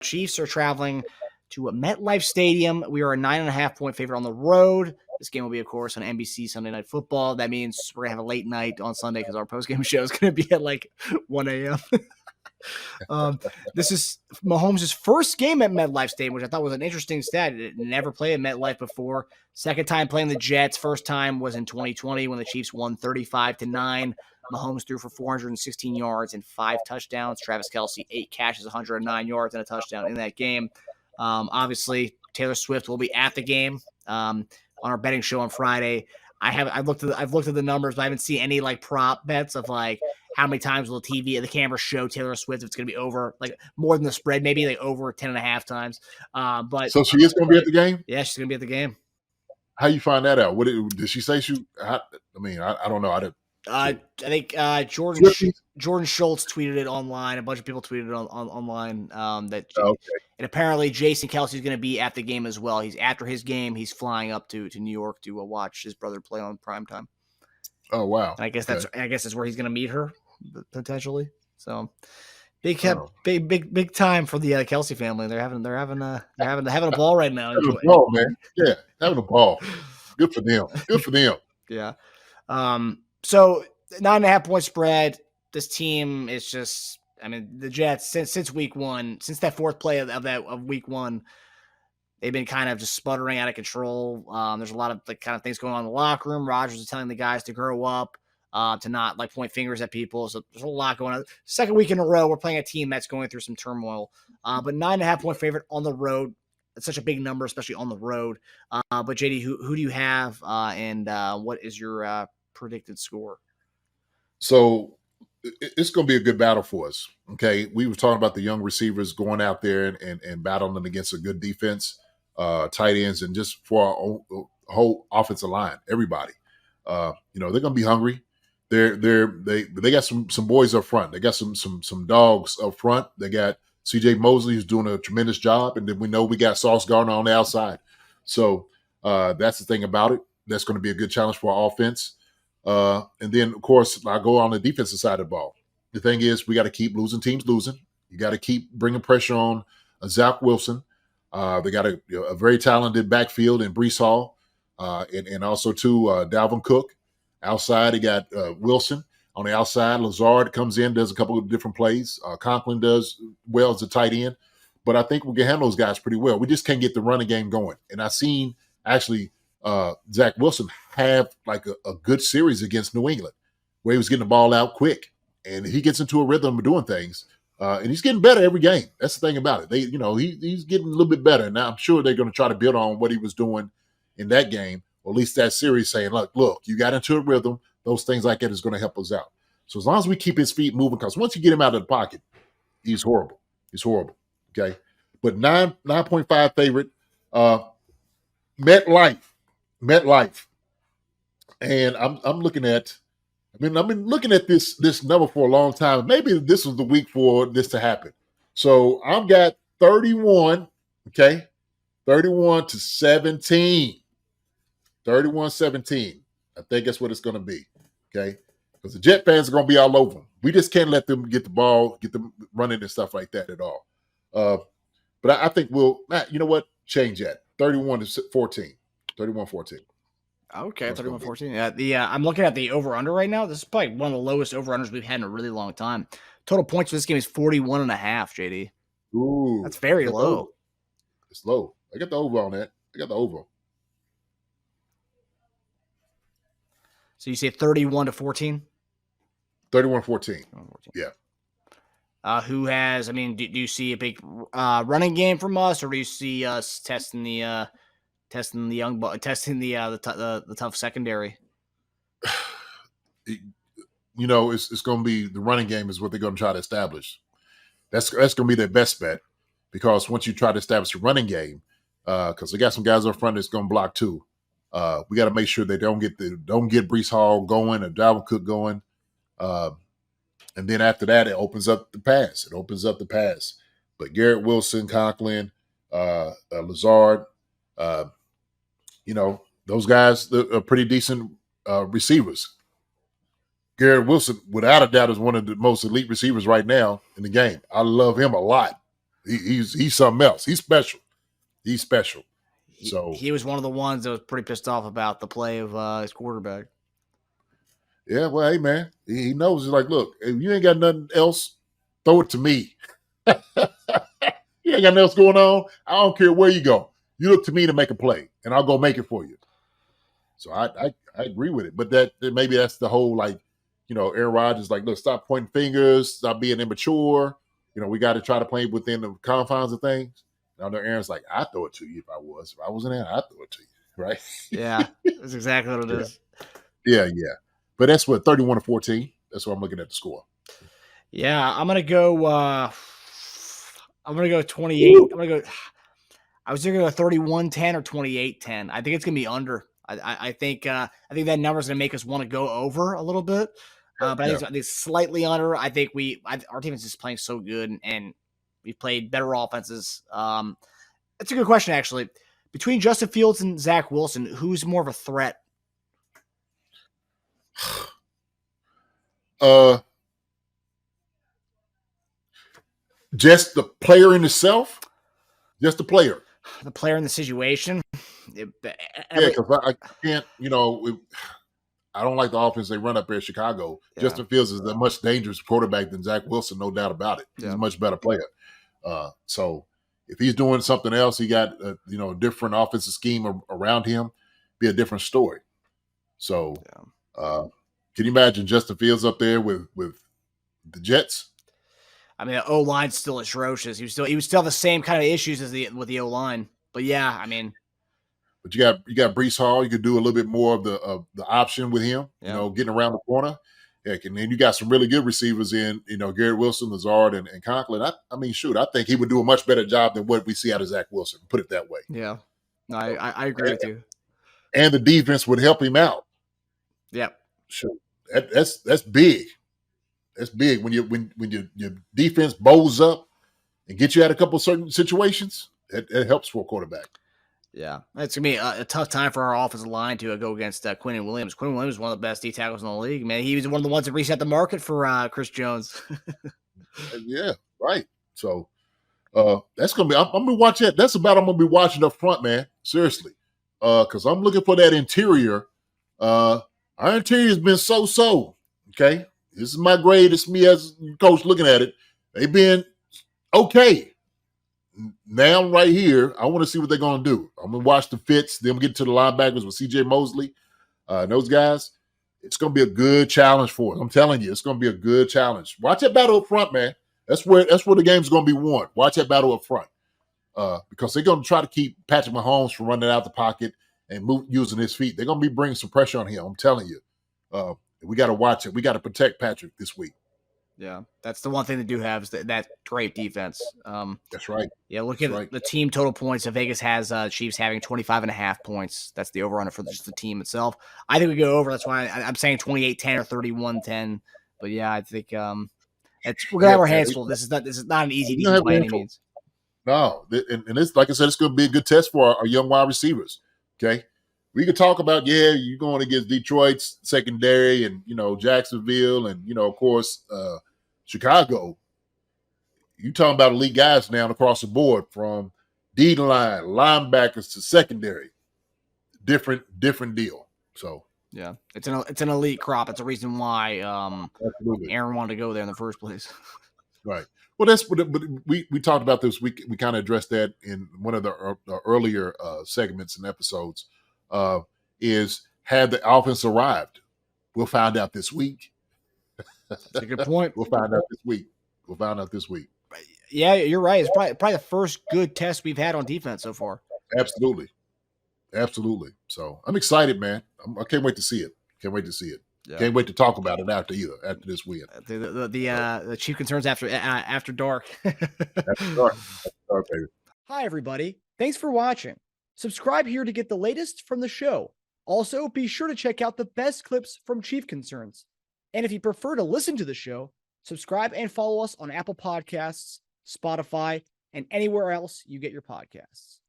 Chiefs are traveling to MetLife Stadium. We are a 9.5-point favorite on the road. This game will be, of course, on NBC Sunday Night Football. That means we're going to have a late night on Sunday because our postgame show is going to be at like 1 a.m. This is Mahomes' first game at MetLife Stadium, which I thought was an interesting stat. It never played at MetLife before. Second time playing the Jets. First time was in 2020 when the Chiefs won 35-9. Mahomes threw for 416 yards and 5 touchdowns. Travis Kelce, 8 catches, 109 yards and a touchdown in that game. Obviously, Taylor Swift will be at the game on our betting show on Friday. I've looked at the numbers, but I haven't seen any like prop bets of like how many times will the camera show Taylor Swift if it's going to be over like more than the spread, maybe like over 10.5 times. But so she is going to be at the game. Yeah, she's going to be at the game. How you find that out? What did she say? I don't know. I think Jordan Schultz tweeted it online. A bunch of people tweeted it online. And apparently Jason Kelce is going to be at the game as well. He's after his game. He's flying up to New York to watch his brother play on primetime. Oh wow! And I guess that's where he's going to meet her potentially. So big time for the Kelce family. They're having a ball right now. Having a ball, man. Yeah, having a ball. Good for them. Good for them. Yeah. So 9.5-point spread. This team is just, the Jets since week one, since that fourth play of week one, they've been kind of just sputtering out of control. There's a lot of kind of things going on in the locker room. Rodgers is telling the guys to grow up, to not like point fingers at people. So there's a lot going on. Second week in a row, we're playing a team that's going through some turmoil. But 9.5-point favorite on the road. It's such a big number, especially on the road. But JD, who do you have? And what is your predicted score? So it's going to be a good battle for us. Okay. We were talking about the young receivers going out there and battling against a good defense, tight ends, and just for our whole offensive line, everybody. They're going to be hungry. They got some boys up front. They got some dogs up front. They got CJ Mosley, who's doing a tremendous job. And then we know we got Sauce Gardner on the outside. So that's the thing about it. That's going to be a good challenge for our offense. And then, of course, I go on the defensive side of the ball. The thing is, we got to keep teams losing. You got to keep bringing pressure on Zach Wilson. They got a very talented backfield in Breece Hall, and also too Dalvin Cook. Outside, they got Wilson. On the outside, Lazard comes in, does a couple of different plays. Conklin does well as a tight end. But I think we can handle those guys pretty well. We just can't get the running game going. And I've seen actually Zach Wilson have like a good series against New England where he was getting the ball out quick. And he gets into a rhythm of doing things. And he's getting better every game. That's the thing about it. He's getting a little bit better. Now, I'm sure they're going to try to build on what he was doing in that game, or at least that series, saying, look, you got into a rhythm. Those things like that is going to help us out. So as long as we keep his feet moving, because once you get him out of the pocket, he's horrible. He's horrible. Okay. But 9.5 favorite, MetLife. And I'm looking at, I've been looking at this number for a long time. Maybe this was the week for this to happen. So I've got 31, okay? 31-17. 31-17. I think that's what it's going to be, okay? Because the Jet fans are going to be all over them. We just can't let them get the ball, get them running and stuff like that at all. But I think you know what? Change that. 31-14. 31-14. Okay, 31-14. Yeah, I'm looking at the over-under right now. This is probably one of the lowest over-unders we've had in a really long time. Total points for this game is 41.5, JD. Ooh. That's very low. It's low. I got the over on that. I got the over. So you say 31-14? 31-14. Yeah. Who has, do you see a big running game from us, or do you see us testing the tough secondary? It's going to be the running game is what they're going to try to establish. That's going to be their best bet, because once you try to establish a running game, because they got some guys up front that's going to block too. We got to make sure they don't get Breece Hall going or Dalvin Cook going, and then after that it opens up the pass. But Garrett Wilson, Conklin, Lazard. Those guys are pretty decent receivers. Garrett Wilson, without a doubt, is one of the most elite receivers right now in the game. I love him a lot. He's something else. He's special. He's special. So He was one of the ones that was pretty pissed off about the play of his quarterback. yeah, well, hey man, he knows. He's like, look, if you ain't got nothing else, throw it to me. You ain't got nothing else going on. I don't care where you go. You look to me to make a play, and I'll go make it for you. So I agree with it, but that maybe that's the whole like, Aaron Rodgers like, look, stop pointing fingers, stop being immature. We got to try to play within the confines of things. Now Aaron's like, I throw it to you if I wasn't there, I throw it to you, right? Yeah, that's exactly what it is. Yeah. But that's what 31-14. That's what I'm looking at the score. Yeah, I'm gonna go. 28. I was either going to go 31-10 or 28-10. I think it's gonna be under. I think that number is gonna make us want to go over a little bit. But I think it's slightly under. I think our defense is playing so good, and we've played better offenses. It's a good question, actually. Between Justin Fields and Zach Wilson, who's more of a threat? Just the player in itself? Just the player. The player in the situation? Because I can't, I don't like the offense they run up here in Chicago. Yeah. Justin Fields is a much dangerous quarterback than Zach Wilson, no doubt about it. He's a much better player. So if he's doing something else, he got a different offensive scheme around him, be a different story. So can you imagine Justin Fields up there with the Jets? I mean, the O-line's still atrocious. He would still have the same kind of issues with the O-line. But yeah, I mean. But you got Breece Hall. You could do a little bit more of the option with him. Getting around the corner. Heck, and then you got some really good receivers in. Garrett Wilson, Lazard, and Conklin. I mean, shoot, I think he would do a much better job than what we see out of Zach Wilson. Put it that way. Yeah, no, I agree with you. And the defense would help him out. Yep. Sure, that's big. That's big when your defense bows up and get you out of a couple of certain situations. It helps for a quarterback. Yeah, it's gonna be a tough time for our offensive line to go against Quinnen Williams. Quinnen Williams is one of the best D tackles in the league. Man, he was one of the ones that reset the market for Chris Jones. Yeah, right. So that's gonna be. I'm gonna watch that. That's about I'm gonna be watching up front, man. Seriously, because I'm looking for that interior. Our interior has been so. Okay, this is my grade. It's me as coach looking at it. They've been okay. Now right here, I want to see what they're going to do. I'm going to watch the fits. Then get to the linebackers with C.J. Mosley. Those guys, it's going to be a good challenge for us. I'm telling you, it's going to be a good challenge. Watch that battle up front, man. That's where the game's going to be won. Watch that battle up front because they're going to try to keep Patrick Mahomes from running out the pocket and using his feet. They're going to be bringing some pressure on him. I'm telling you. We got to watch it. We got to protect Patrick this week. Yeah, that's the one thing they do have is that great defense. That's right. Yeah, look at the team total points that Vegas has Chiefs having 25.5 points. That's the over-under for just the team itself. I think we go over. That's why I'm saying 28-10 or 31-10. But yeah, I think we're gonna have our hands full. This is not an easy defense by any means. No, and it's like I said, it's going to be a good test for our young wide receivers. Okay, we could talk about you're going against Detroit's secondary and Jacksonville and of course Chicago. You talking about elite guys now across the board from D line, linebackers to secondary. Different deal. So yeah, it's an elite crop. It's a reason why Aaron wanted to go there in the first place. Right. Well, that's what we talked about this. We kind of addressed that in one of the earlier segments and episodes. Is had the offense arrived? We'll find out this week. That's a good point. We'll find out this week. Yeah, you're right. It's probably the first good test we've had on defense so far. Absolutely. So I'm excited, man. I can't wait to see it. Yeah. Can't wait to talk about it after this win. The chief concerns after dark. After dark, baby. Hi, everybody. Thanks for watching. Subscribe here to get the latest from the show. Also, be sure to check out the best clips from Chief Concerns. And if you prefer to listen to the show, subscribe and follow us on Apple Podcasts, Spotify, and anywhere else you get your podcasts.